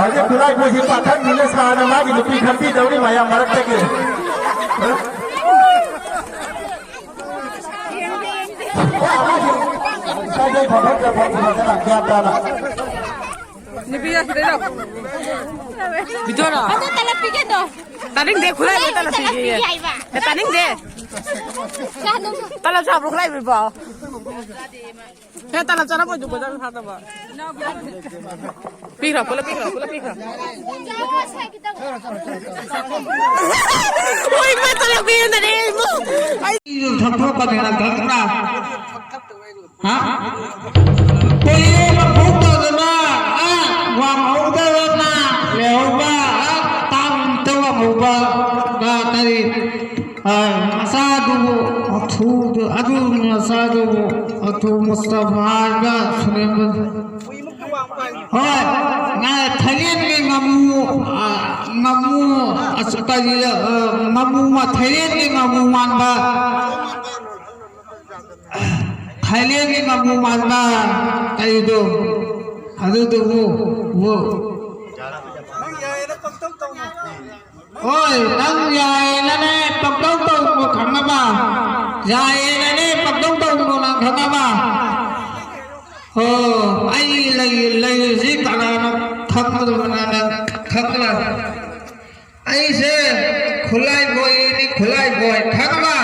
अरे खुलाइबोय ही पाखन मिले साना मागी नुपी खंपी दौड़ी माया मरक तके साजे भगत बहुत मजा क्या ताला nupi ya sudah dong bicara Atau talab pikir tu. taning deh Khulaiboy talab tinggi ya taning deh talab siapa Khulaiboy ba ya talab cara apa juga talab siapa ba pikir pula Woi mata talab pikir tadi mu itu thapro ka dena gangna ha koye ma bhukta dena wa mauda na leuba tam tawa muba ga tari asadu adu asadu atu mustafa ga sunem hoy na thalian ni ngamu asukari ngamu ma thalian ni ngamu man ba thalian ni ngamu man ba kai do adu do wo oi nang yai na ne pakdong tong mo khanga ba yai na ne pakdong tong mo nang khanga ba ho ai lai ji kana na thakla na thakla ai se Khulaiboy ni Khulaiboy khanga ba